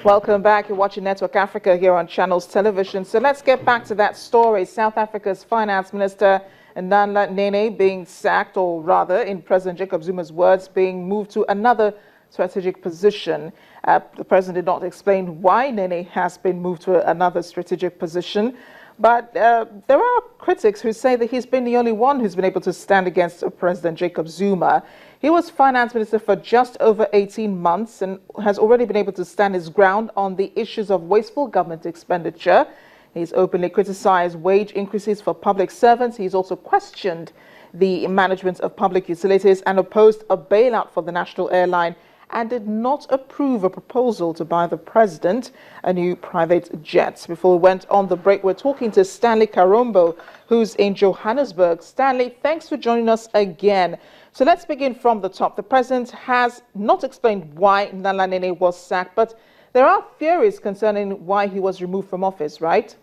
Welcome back. You're watching Network Africa here on Channels Television. So let's get back to that story. South Africa's Finance Minister Nhlanhla Nene being sacked, or rather, in President Jacob Zuma's words, being moved to another strategic position. The president did not explain why Nene has been moved to another strategic position. But there are critics who say that he's been the only one who's been able to stand against President Jacob Zuma. He was finance minister for just over 18 months and has already been able to stand his ground on the issues of wasteful government expenditure. He's openly criticized wage increases for public servants. He's also questioned the management of public utilities and opposed a bailout for the national airline, and did not approve a proposal to buy the president a new private jet. Before we went on the break, we're talking to Stanley Karombo, who's in Johannesburg. Stanley, thanks for joining us again. So let's begin from the top. The president has not explained why Nhlanhla Nene was sacked, but there are theories concerning why he was removed from office, right?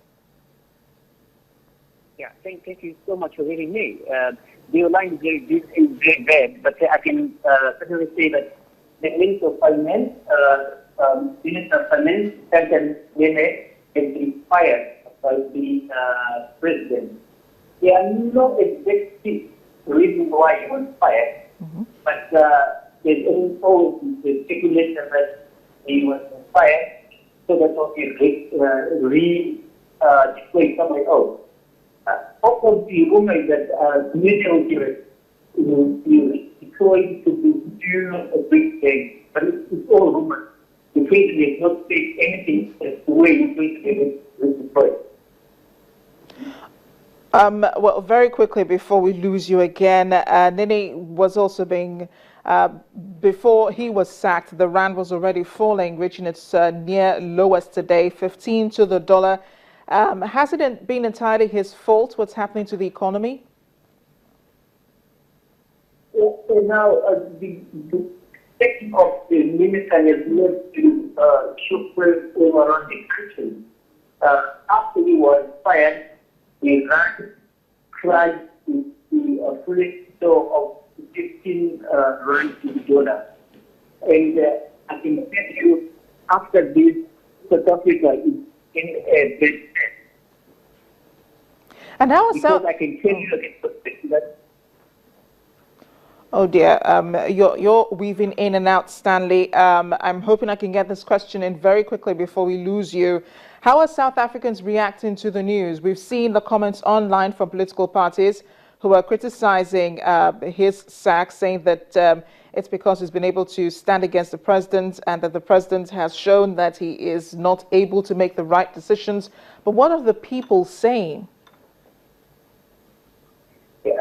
Yeah, thank you so much for hearing me. The line is very bad, but I can certainly say that the Minister of Finance, Captain Nene, has been fired by the President. There are no exact reason why he was fired, but there's always the speculation that he was fired so that he deployed somewhere else. Also, the rumor is that the military will be deployed to do a big thing, but it's all rumors. The president has not said anything as to where he's going to be deployed. Well, very quickly before we lose you again, Nene was also being, before he was sacked, the rand was already falling, reaching its near lowest today, 15 to the dollar. Has it been entirely his fault what's happening to the economy? So now the second of the minister has led to shuffle over on the country. After he was fired, the rand crashed to the fullest of 15 rand to the dollar. And I can tell you, after this, South Africa is in a bad state. And how is because I can tell you that. Oh dear, you're weaving in and out, Stanley. I'm hoping I can get this question in very quickly before we lose you. How are South Africans reacting to the news? We've seen the comments online from political parties who are criticizing his sack, saying that it's because he's been able to stand against the president and that the president has shown that he is not able to make the right decisions. But what are the people saying? The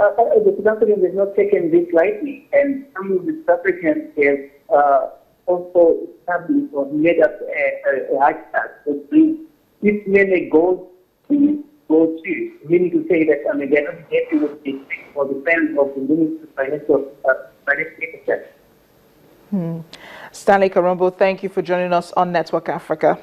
South Africans have not taken this lightly, and some of the South Africans have also established or made up a hashtag that brings if Nene goes, we go too. Meaning to say that they're not happy with the or the plans of the Minister of Finance. Stanley Karombo, thank you for joining us on Network Africa.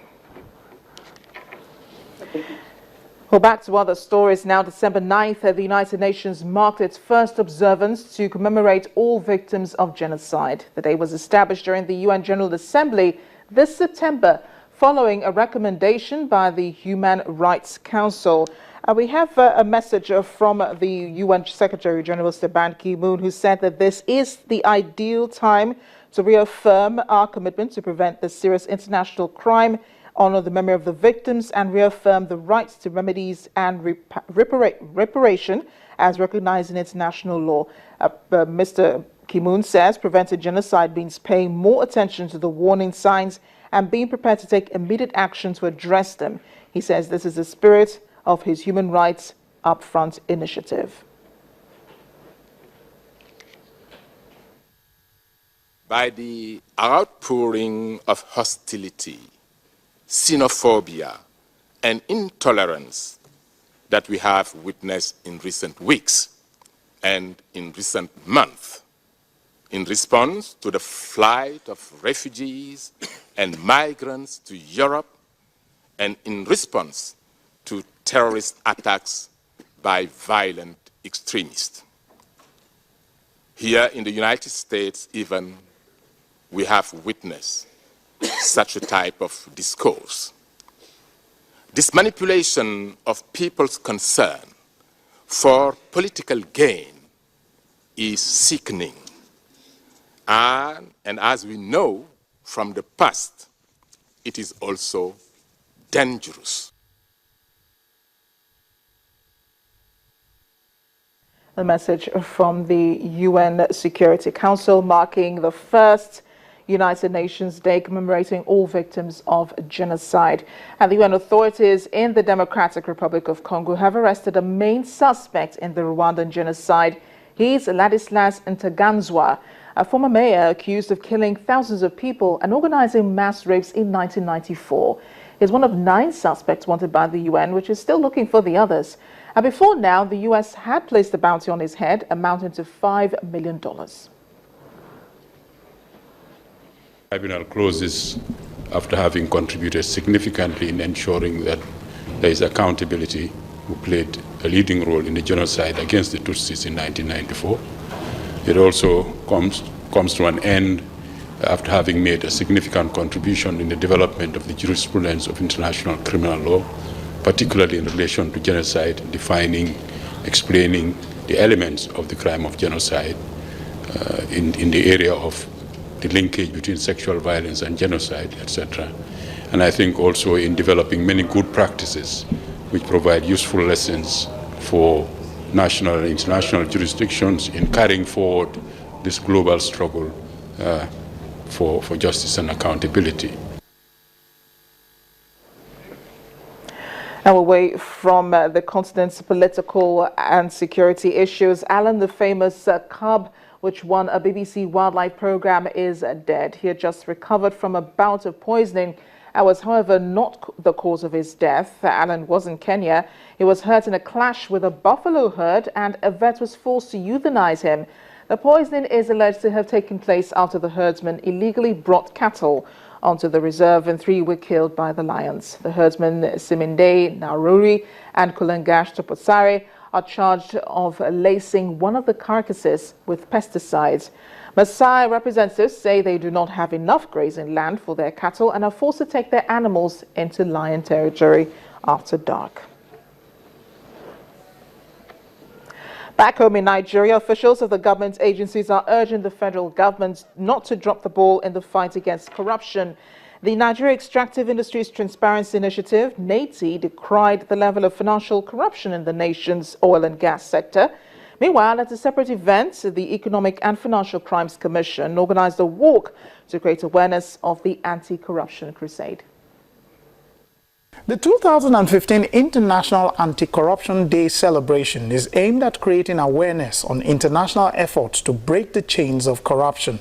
Well, back to other stories now. December 9th, the United Nations marked its first observance to commemorate all victims of genocide. The day was established during the UN General Assembly this September, following a recommendation by the Human Rights Council. We have a message from the UN Secretary General Ban Ki-moon, who said that this is the ideal time to reaffirm our commitment to prevent this serious international crime, honor the memory of the victims, and reaffirm the rights to remedies and reparation as recognized in international law. Mr. Ki-moon says preventing genocide means paying more attention to the warning signs and being prepared to take immediate action to address them. He says this is the spirit of his Human Rights Upfront initiative. By the outpouring of hostility, xenophobia, and intolerance that we have witnessed in recent weeks and in recent months, in response to the flight of refugees and migrants to Europe, and in response to terrorist attacks by violent extremists. Here in the United States, even, we have witnessed such a type of discourse. This manipulation of people's concern for political gain is sickening. And as we know from the past, it is also dangerous. A message from the UN Security Council marking the first United Nations Day commemorating all victims of genocide. And the UN authorities in the Democratic Republic of Congo have arrested a main suspect in the Rwandan genocide. He's Ladislas Ntaganzwa, a former mayor accused of killing thousands of people and organizing mass rapes in 1994. He's one of 9 suspects wanted by the UN, which is still looking for the others. And before now, the US had placed a bounty on his head amounting to $5 million. Tribunal closes after having contributed significantly in ensuring that there is accountability, who played a leading role in the genocide against the Tutsis in 1994. It also comes to an end after having made a significant contribution in the development of the jurisprudence of international criminal law, particularly in relation to genocide, defining, explaining the elements of the crime of genocide in the area of the linkage between sexual violence and genocide, etc. And I think also in developing many good practices which provide useful lessons for national and international jurisdictions in carrying forward this global struggle for justice and accountability. Now, away from the continent's political and security issues, Alan, the famous cub which won a BBC wildlife program, is dead. He had just recovered from a bout of poisoning and was, however, not the cause of his death. Alan was in Kenya. He was hurt in a clash with a buffalo herd and a vet was forced to euthanize him. The poisoning is alleged to have taken place after the herdsman illegally brought cattle onto the reserve and 3 were killed by the lions. The herdsmen Siminde Naruri and Kulangash Toposare are charged of lacing one of the carcasses with pesticides. Maasai representatives say they do not have enough grazing land for their cattle and are forced to take their animals into lion territory after dark. Back home in Nigeria, officials of the government agencies are urging the federal government not to drop the ball in the fight against corruption. The Nigeria Extractive Industries Transparency Initiative, NATI, decried the level of financial corruption in the nation's oil and gas sector. Meanwhile, at a separate event, the Economic and Financial Crimes Commission organized a walk to create awareness of the anti-corruption crusade. The 2015 International Anti-Corruption Day celebration is aimed at creating awareness on international efforts to break the chains of corruption.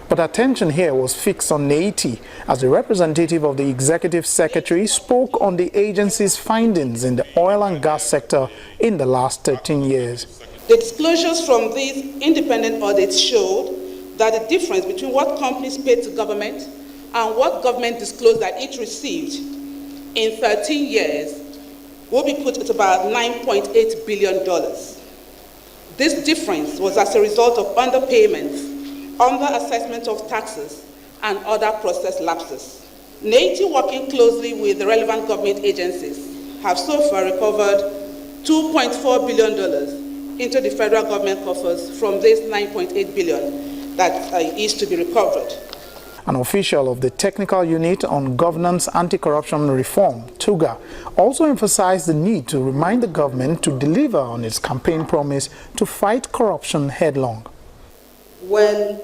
But attention here was fixed on NATI as the representative of the Executive Secretary spoke on the agency's findings in the oil and gas sector in the last 13 years. The disclosures from these independent audits showed that the difference between what companies paid to government and what government disclosed that it received in 13 years will be put at about $9.8 billion. This difference was as a result of underpayments, under-assessment of taxes, and other process lapses. NATI, working closely with the relevant government agencies, have so far recovered $2.4 billion into the federal government coffers from this $9.8 billion that is to be recovered. An official of the Technical Unit on Governance Anti-Corruption Reform, TUGA, also emphasized the need to remind the government to deliver on its campaign promise to fight corruption headlong. When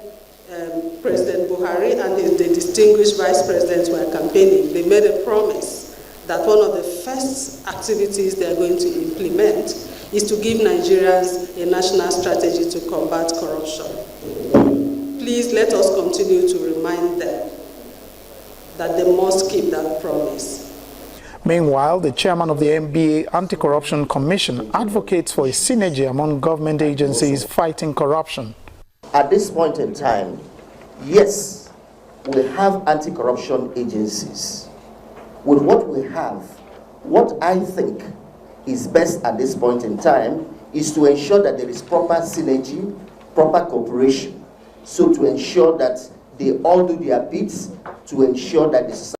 President Buhari and the distinguished vice presidents were campaigning, they made a promise that one of the first activities they are going to implement is to give Nigerians a national strategy to combat corruption. Please let us continue to remind them that they must keep that promise. Meanwhile, the chairman of the NBA Anti-Corruption Commission advocates for a synergy among government agencies fighting corruption. At this point in time, yes, we have anti-corruption agencies. With what we have, what I think is best at this point in time is to ensure that there is proper synergy, proper cooperation, so to ensure that they all do their bits to ensure that the society